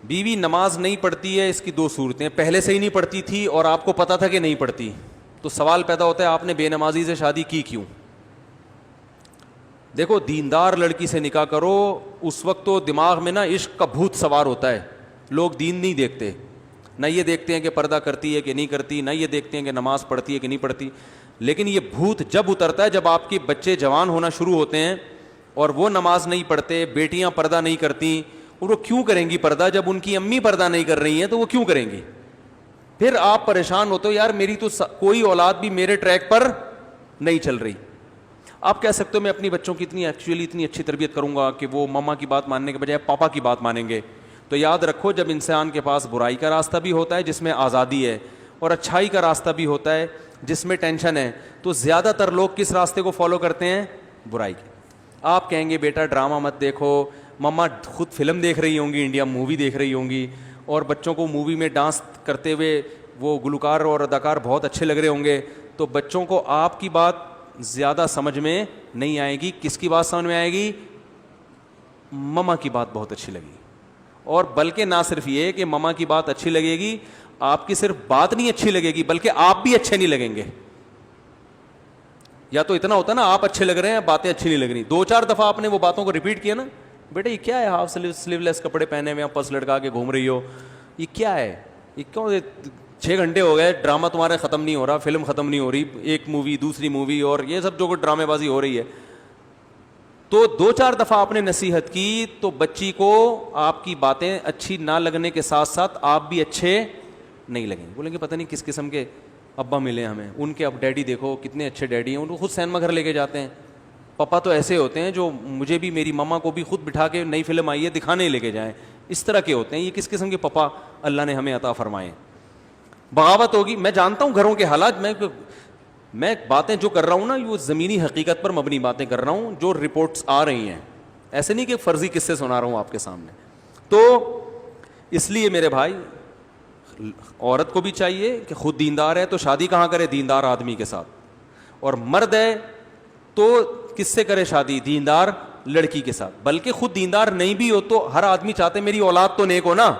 بیوی نماز نہیں پڑھتی ہے، اس کی دو صورتیں، پہلے سے ہی نہیں پڑھتی تھی اور آپ کو پتا تھا کہ نہیں پڑھتی، تو سوال پیدا ہوتا ہے آپ نے بے نمازی سے شادی کی کیوں؟ دیکھو دیندار لڑکی سے نکاح کرو، اس وقت تو دماغ میں نا عشق کا بھوت سوار ہوتا ہے، لوگ دین نہیں دیکھتے، نہ یہ دیکھتے ہیں کہ پردہ کرتی ہے کہ نہیں کرتی، نہ یہ دیکھتے ہیں کہ نماز پڑھتی ہے کہ نہیں پڑھتی، لیکن یہ بھوت جب اترتا ہے جب آپ کے بچے جوان ہونا شروع ہوتے ہیں اور وہ نماز نہیں پڑھتے، بیٹیاں پردہ نہیں کرتی، اور وہ کیوں کریں گی پردہ جب ان کی امی پردہ نہیں کر رہی ہیں تو وہ کیوں کریں گی؟ پھر آپ پریشان ہوتے ہو، یار میری تو کوئی اولاد بھی میرے ٹریک پر نہیں چل رہی۔ آپ کہہ سکتے ہو میں اپنی بچوں کی اتنی اچھی تربیت کروں گا کہ وہ ماما کی بات ماننے کے بجائے پاپا کی بات مانیں گے، تو یاد رکھو جب انسان کے پاس برائی کا راستہ بھی ہوتا ہے جس میں آزادی ہے اور اچھائی کا راستہ بھی ہوتا ہے جس میں ٹینشن ہے، تو زیادہ تر لوگ کس راستے کو فالو کرتے ہیں؟ برائی کے۔ آپ کہیں گے بیٹا ڈرامہ مت دیکھو، مما خود فلم دیکھ رہی ہوں گی، انڈیا مووی دیکھ رہی ہوں گی، اور بچوں کو مووی میں ڈانس کرتے ہوئے وہ گلوکار اور اداکار بہت اچھے لگ رہے ہوں گے، تو بچوں کو آپ کی بات زیادہ سمجھ میں نہیں آئے گی، کس کی بات سمجھ میں آئے گی؟ مما کی بات بہت اچھی لگی، اور بلکہ نہ صرف یہ کہ مما کی بات اچھی لگے گی، آپ کی صرف بات نہیں اچھی لگے گی بلکہ آپ بھی اچھے نہیں لگیں گے۔ یا تو اتنا ہوتا نا آپ اچھے لگ رہے ہیں باتیں اچھی نہیں لگ رہی، دو چار دفعہ آپ نے وہ باتوں کو ریپیٹ کیا نا، بیٹا یہ کیا ہے ہاف سلیو لیس کپڑے پہنے ہوئے پرس لٹکا کے گھوم رہی ہو، یہ کیا ہے، یہ کیوں 6 گھنٹے ہو گئے ڈرامہ تمہارے ختم نہیں ہو رہا، فلم ختم نہیں ہو رہی، ایک مووی دوسری مووی اور یہ سب جو ڈرامے بازی ہو رہی ہے۔ تو 2-4 دفعہ آپ نے نصیحت کی تو بچی کو آپ کی باتیں اچھی نہ لگنے کے ساتھ ساتھ آپ بھی اچھے نہیں لگیں گے، بولیں گے پتہ نہیں کس قسم کے ابا ملے ہمیں، ان کے اب ڈیڈی دیکھو کتنے اچھے ڈیڈی ہیں، ان کو خود سینما گھر لے کے جاتے ہیں، پپا تو ایسے ہوتے ہیں جو مجھے بھی میری مما کو بھی خود بٹھا کے نئی فلم آئی ہے دکھانے لے کے جائیں، اس طرح کے ہوتے ہیں۔ یہ کس قسم کے پپا اللہ نے ہمیں عطا فرمائے؟ بغاوت ہوگی، میں جانتا ہوں گھروں کے حالات، میں باتیں جو کر رہا ہوں نا وہ زمینی حقیقت پر مبنی باتیں کر رہا ہوں جو رپورٹس آ رہی ہیں، ایسے نہیں کہ فرضی قصے سنا رہا ہوں آپ کے سامنے۔ تو اس لیے میرے بھائی عورت کو بھی چاہیے کہ خود دیندار ہے تو شادی کہاں کرے؟ دیندار آدمی کے ساتھ، اور مرد ہے تو کس سے کرے شادی؟ دیندار لڑکی کے ساتھ، بلکہ خود دیندار نہیں بھی ہو تو ہر آدمی چاہتے میری اولاد تو نیک ہو نا،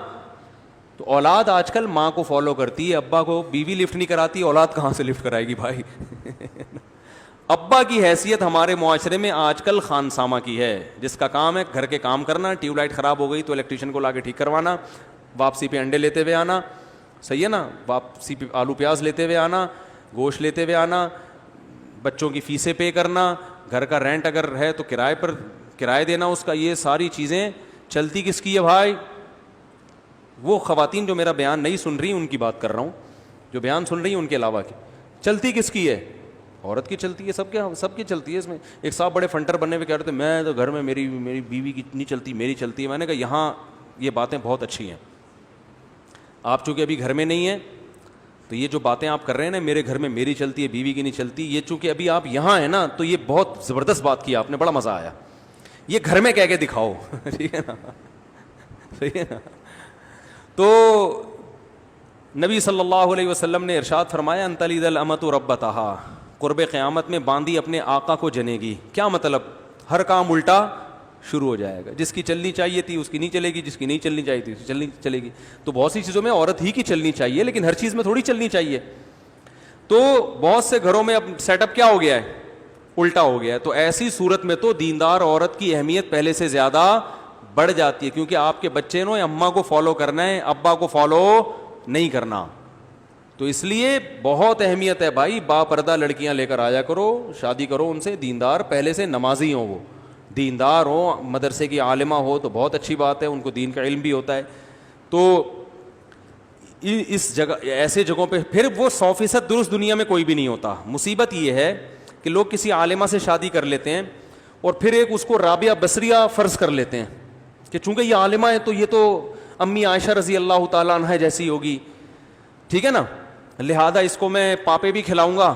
تو اولاد آج کل ماں کو فالو کرتی ہے، ابا کو بیوی لفٹ نہیں کراتی، اولاد کہاں سے لفٹ کرائے گی بھائی؟ ابا کی حیثیت ہمارے معاشرے میں آج کل خانسامہ کی ہے، جس کا کام ہے گھر کے کام کرنا، ٹیوب لائٹ خراب ہو گئی تو الیکٹریشین کو لا کے ٹھیک کروانا، واپسی پہ انڈے لیتے ہوئے آنا، صحیح ہے نا، واپسی پہ آلو پیاز لیتے ہوئے آنا، گوشت لیتے ہوئے آنا، بچوں کی فیسیں پے کرنا، گھر کا رینٹ اگر ہے تو کرائے پر کرایہ دینا اس کا، یہ ساری چیزیں چلتی کس کی ہے بھائی؟ وہ خواتین جو میرا بیان نہیں سن رہی ان کی بات کر رہا ہوں، جو بیان سن رہی ہیں ان کے علاوہ کی چلتی کس کی ہے؟ عورت کی چلتی ہے، سب کی چلتی ہے۔ اس میں ایک صاحب بڑے فنٹر بننے ہوئے کہہ رہے تھے میں تو گھر میں میری بیوی کی نہیں چلتی، میری چلتی ہے۔ میں نے کہا یہاں یہ باتیں بہت اچھی ہیں، آپ چونکہ ابھی گھر میں نہیں ہیں تو یہ جو باتیں آپ کر رہے ہیں نا میرے گھر میں میری چلتی ہے بیوی کی نہیں چلتی، یہ چونکہ ابھی آپ یہاں ہیں نا تو یہ بہت زبردست بات کی آپ نے، بڑا مزہ آیا، یہ گھر میں کہہ کے دکھاؤ ٹھیک ہے نا، صحیح ہے نا۔ تو نبی صلی اللہ علیہ وسلم نے ارشاد فرمایا ان تلد الامۃ ربتہا، قرب قیامت میں باندی اپنے آقا کو جنے گی۔ کیا مطلب؟ ہر کام الٹا شروع ہو جائے گا، جس کی چلنی چاہیے تھی اس کی نہیں چلے گی، جس کی نہیں چلنی چاہیے تھی اس کی چلے گی۔ تو بہت سی چیزوں میں عورت ہی کی چلنی چاہیے لیکن ہر چیز میں تھوڑی چلنی چاہیے۔ تو بہت سے گھروں میں اب سیٹ اپ کیا ہو گیا ہے؟ الٹا ہو گیا ہے۔ تو ایسی صورت میں تو دیندار عورت کی اہمیت پہلے سے زیادہ بڑھ جاتی ہے، کیونکہ آپ کے بچے نے اماں کو فالو کرنا ہے، ابا کو فالو نہیں کرنا۔ تو اس لیے بہت اہمیت ہے بھائی، با پردہ لڑکیاں لے کر آیا کرو، شادی کرو ان سے، دیندار پہلے سے نمازی ہوں، وہ دیندار ہو، مدرسے کی عالمہ ہو تو بہت اچھی بات ہے، ان کو دین کا علم بھی ہوتا ہے۔ تو اس جگہ ایسے جگہوں پہ پھر وہ 100% درست دنیا میں کوئی بھی نہیں ہوتا۔ مصیبت یہ ہے کہ لوگ کسی عالمہ سے شادی کر لیتے ہیں اور پھر ایک اس کو رابعہ بصریہ فرض کر لیتے ہیں کہ چونکہ یہ عالمہ ہے تو یہ تو امی عائشہ رضی اللہ تعالیٰ عنہ جیسی ہوگی، ٹھیک ہے نا، لہذا اس کو میں پاپے بھی کھلاؤں گا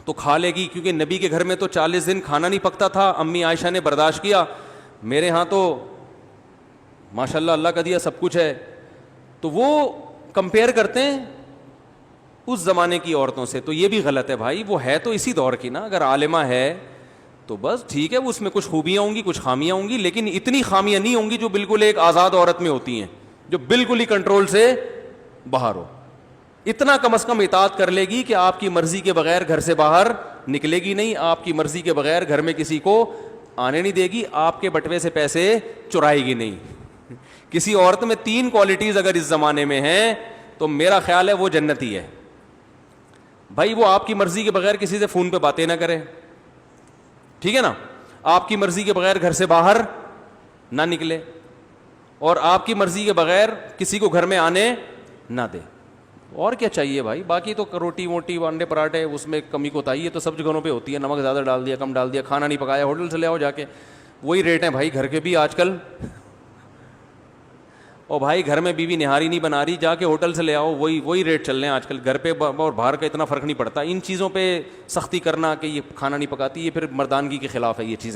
تو کھا لے گی، کیونکہ نبی کے گھر میں تو 40 دن کھانا نہیں پکتا تھا، امی عائشہ نے برداشت کیا، میرے ہاں تو ماشاءاللہ اللہ کا دیا سب کچھ ہے۔ تو وہ کمپیئر کرتے ہیں اس زمانے کی عورتوں سے، تو یہ بھی غلط ہے بھائی، وہ ہے تو اسی دور کی نا، اگر عالمہ ہے تو بس ٹھیک ہے, اس میں کچھ خوبیاں ہوں گی, کچھ خامیاں ہوں گی, لیکن اتنی خامیاں نہیں ہوں گی جو بالکل ایک آزاد عورت میں ہوتی ہیں, جو بالکل ہی کنٹرول سے باہر ہو. اتنا کم از کم اطاعت کر لے گی کہ آپ کی مرضی کے بغیر گھر سے باہر نکلے گی نہیں, آپ کی مرضی کے بغیر گھر میں کسی کو آنے نہیں دے گی, آپ کے بٹوے سے پیسے چرائے گی نہیں. کسی عورت میں 3 کوالٹیز اگر اس زمانے میں ہیں تو میرا خیال ہے وہ جنتی ہے. بھائی وہ آپ کی مرضی کے بغیر کسی سے فون پہ باتیں نہ کرے, ٹھیک ہے نا, آپ کی مرضی کے بغیر گھر سے باہر نہ نکلے, اور آپ کی مرضی کے بغیر کسی کو گھر میں آنے نہ دے. اور کیا چاہیے بھائی؟ باقی تو روٹی موٹی انڈے پراٹھے اس میں کمی کوتاہی ہے تو سب جگہوں پہ ہوتی ہے, نمک زیادہ ڈال دیا کم ڈال دیا, کھانا نہیں پکایا ہوٹل سے لے آؤ جا کے, وہی ریٹ ہیں بھائی گھر کے بھی آج کل. اور بھائی گھر میں بیوی نہاری نہیں بنا رہی, جا کے ہوٹل سے لے آؤ, وہی ریٹ چل رہے ہیں آج کل. گھر پہ اور باہر کا اتنا فرق نہیں پڑتا. ان چیزوں پہ سختی کرنا کہ یہ کھانا نہیں پکاتی, یہ پھر مردانگی کے خلاف ہے یہ چیز.